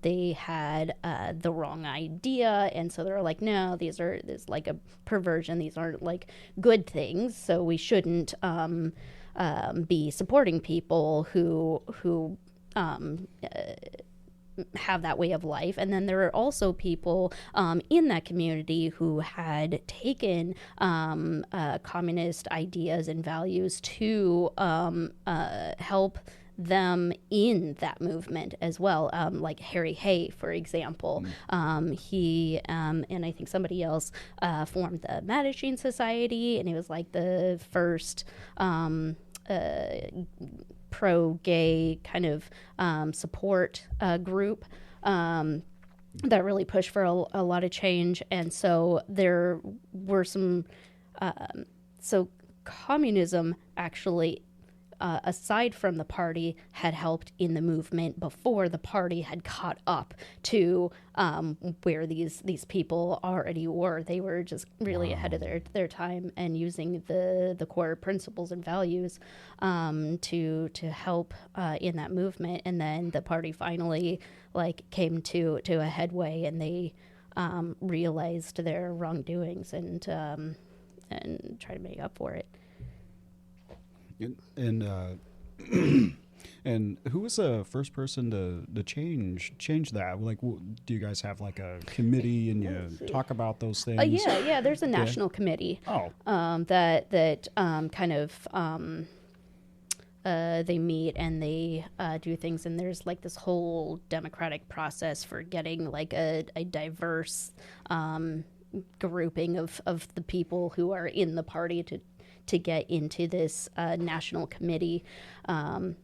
they had the wrong idea, and so they're like, no, there's like a perversion. These aren't like good things, so we shouldn't be supporting people who have that way of life. And then there are also people in that community who had taken communist ideas and values to help them in that movement as well, like Harry Hay, for example. He and I think somebody else formed the Mattachine Society, and it was like the first pro-gay kind of support group that really pushed for a lot of change. And so there were some so communism actually, aside from the party, had helped in the movement before the party had caught up to where these people already were. They were just really ahead of their time and using the core principles and values to help in that movement. And then the party finally like came to a headway, and they realized their wrongdoings and try to make up for it. And and who was the first person to change that? Like, do you guys have like a committee and you talk about those things? Yeah. There's a national committee. Oh, that kind of they meet and they do things, and there's like this whole democratic process for getting like a diverse grouping of the people who are in the party to get into this national committee. And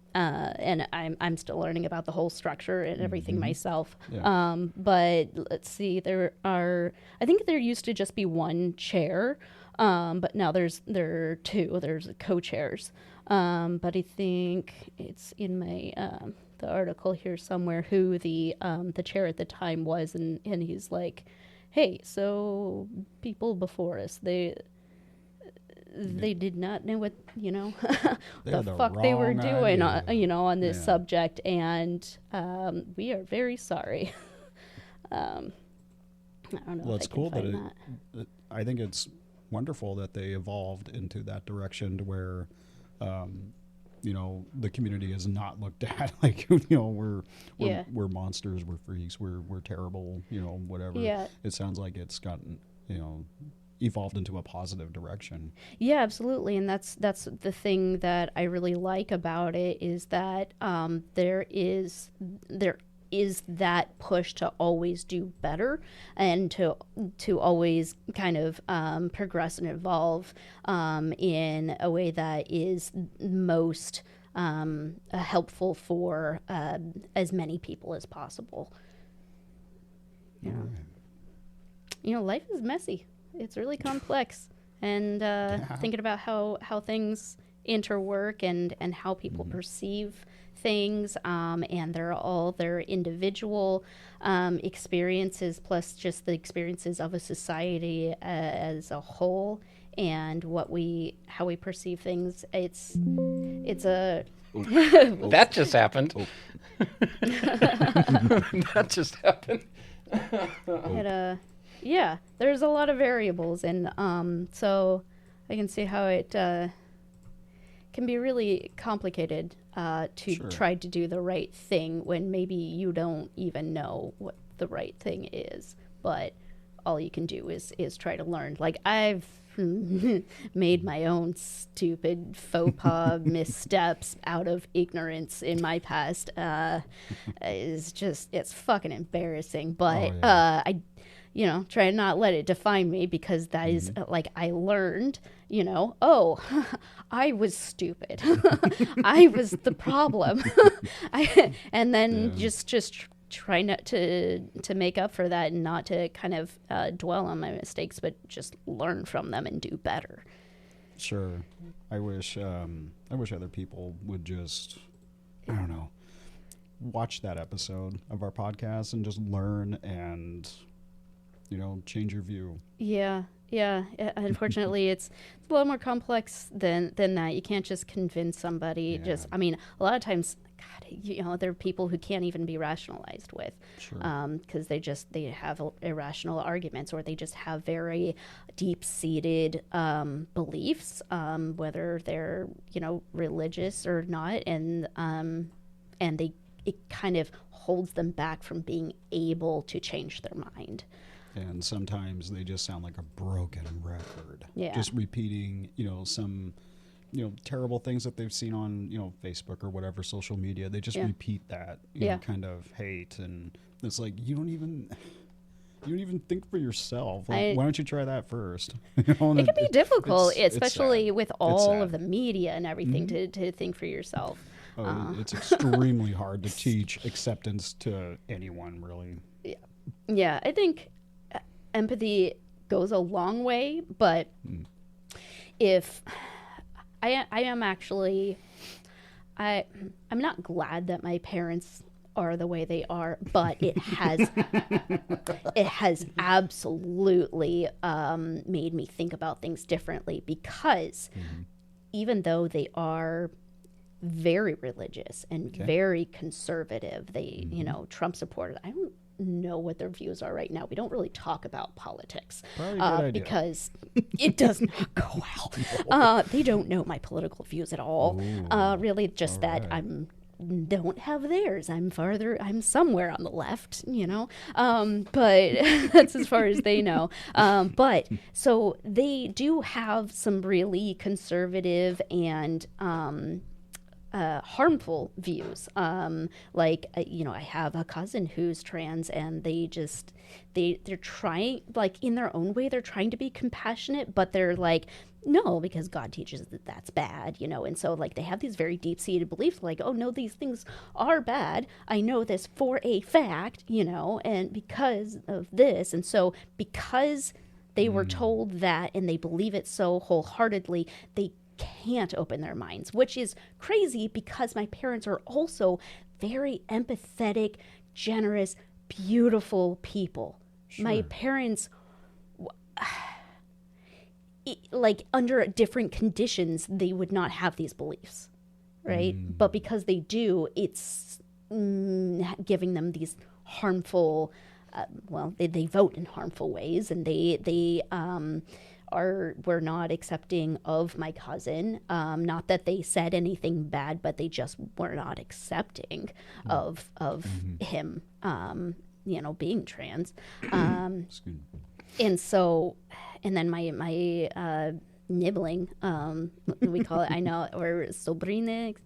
I'm still learning about the whole structure and everything myself. Yeah. But let's see, I think there used to just be one chair, but now there are two. There's co-chairs. But I think it's in my the article here somewhere who the chair at the time was, and he's like, hey, so people before us, they did not know what, the fuck they were doing, on this subject, and we are very sorry. I don't know. Well, if it's I can cool find that I think it's wonderful that they evolved into that direction to where, the community is not looked at like, we're monsters, we're freaks, we're terrible, whatever. Yeah. It sounds like it's gotten, evolved into a positive direction. Yeah, absolutely, and that's the thing that I really like about it is that there is that push to always do better and to always kind of progress and evolve in a way that is most helpful for as many people as possible. Life is messy. It's really complex, and thinking about how things interwork and how people perceive things, and they're all their individual experiences plus just the experiences of a society as a whole, and how we perceive things. It's a That just happened. That just happened. Yeah, there's a lot of variables, and so I can see how it can be really complicated to try to do the right thing when maybe you don't even know what the right thing is, but all you can do is try to learn. Like, I've made my own stupid faux pas missteps out of ignorance in my past. It's fucking embarrassing, but I try to not let it define me, because that is like, I learned, I was stupid. I was the problem. And then just try not to make up for that and not to kind of dwell on my mistakes, but just learn from them and do better. Sure. I wish other people would just, I don't know, watch that episode of our podcast and just learn and, change your view. Yeah. Unfortunately, it's a little more complex than that. You can't just convince somebody. Yeah. A lot of times, God, there are people who can't even be rationalized with, Sure. because they have irrational arguments, or they just have very deep-seated beliefs, whether they're religious or not, and it kind of holds them back from being able to change their mind. And sometimes they just sound like a broken record. Yeah. Just repeating, some, terrible things that they've seen on, Facebook or whatever social media. They just repeat that, kind of hate. And it's like, you don't even think for yourself. Like, why don't you try that first? It can be difficult, it's especially sad. with all of the media and everything, to think for yourself. It's extremely hard to teach acceptance to anyone, really. Yeah, I think empathy goes a long way, but if I am actually, I'm not glad that my parents are the way they are, but it has absolutely made me think about things differently, because even though they are very religious and very conservative, they Trump supporters, I don't know what their views are right now. We don't really talk about politics because it does not go well. They don't know my political views at all. Really, just that I'm don't have theirs. I'm somewhere on the left, but that's as far as they know. But so they do have some really conservative and harmful views. I have a cousin who's trans, and they're trying, like, in their own way, they're trying to be compassionate, but they're like, no, because God teaches that that's bad, and so, like, they have these very deep-seated beliefs, like, oh no, these things are bad, I know this for a fact, and because of this, and so because they were told that and they believe it so wholeheartedly, they can't open their minds, which is crazy, because my parents are also very empathetic, generous, beautiful people. Sure. My parents, like, under different conditions, they would not have these beliefs, right? But because they do, it's giving them these harmful, they vote in harmful ways, and were not accepting of my cousin. Not that they said anything bad, but they just were not accepting of him, being trans. And so, and then my nibbling, we call it, I know, or sobrinex,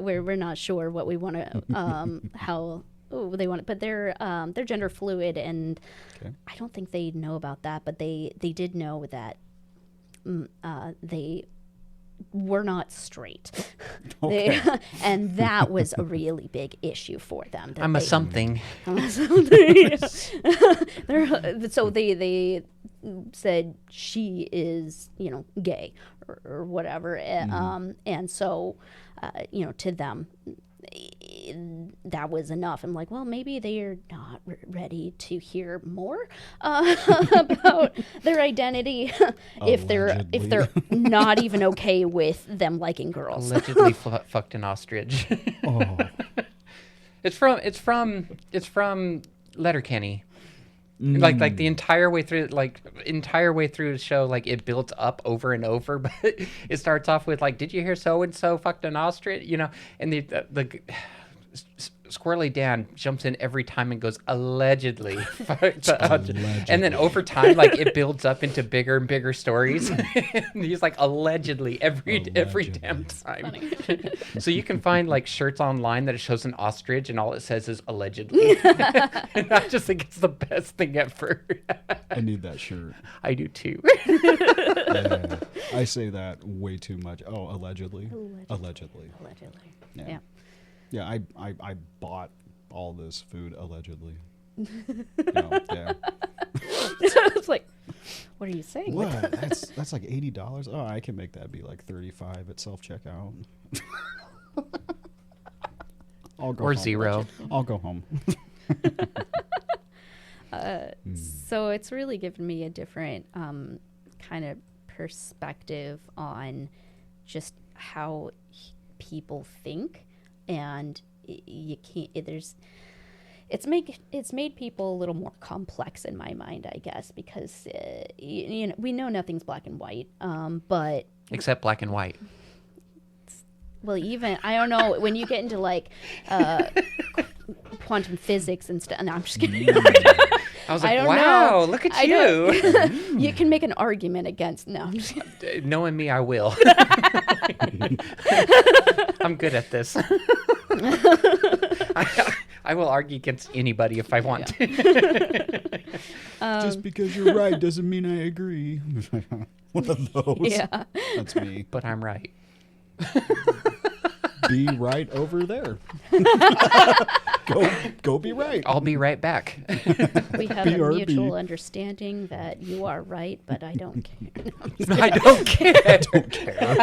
where we're not sure what we want to, how they want it, but they're gender fluid, and I don't think they know about that, but they did know that they were not straight. And that was a really big issue for them. I'm a something. So they said she is, gay or whatever. And so, to them, that was enough. I'm like, well, maybe they're not ready to hear more about their identity if they're not even okay with them liking girls. Allegedly fucked an ostrich. Oh. It's from Letterkenny. Like the entire way through the show, like, it builds up over and over, but it starts off with, like, did you hear so and so fucked an ostrich, and the Squirrely Dan jumps in every time and goes, allegedly. And then over time, like, it builds up into bigger and bigger stories. And he's like, allegedly every damn time. So you can find, like, shirts online that it shows an ostrich and all it says is allegedly. And I just think it's the best thing ever. I need that shirt. I do too. Yeah, I say that way too much. Oh, allegedly. Allegedly. Yeah. Yeah, I bought all this food allegedly. Yeah. It's like, what are you saying? What? That's like $80. Oh, I can make that be like $35 at self checkout. I'll go Or home. 0. I'll go home. So it's really given me a different kind of perspective on just how people think, and you can't. It's made people a little more complex in my mind, I guess, because we know nothing's black and white, but Except black and white. well, even I don't know when you get into like quantum physics and stuff. No, I'm just kidding. I was I like, don't wow, know. look at I you. don't- You can make an argument against. No, I'm just kidding. Knowing me, I will. I'm good at this. I will argue against anybody if I want to. Just because you're right doesn't mean I agree. One of those. Yeah. That's me. But I'm right. Be right over there. Go be right. I'll be right back. We have a BRB. mutual understanding that you are right, but I don't care. No, I'm just I don't care. Don't care.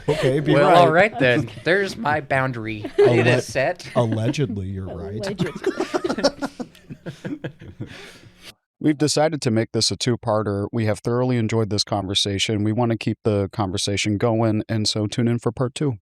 Okay, be Well, right. all right then. There's my boundary. It is set. Allegedly, you're right. Allegedly. We've decided to make this a two-parter. We have thoroughly enjoyed this conversation. We want to keep the conversation going, and so tune in for part 2.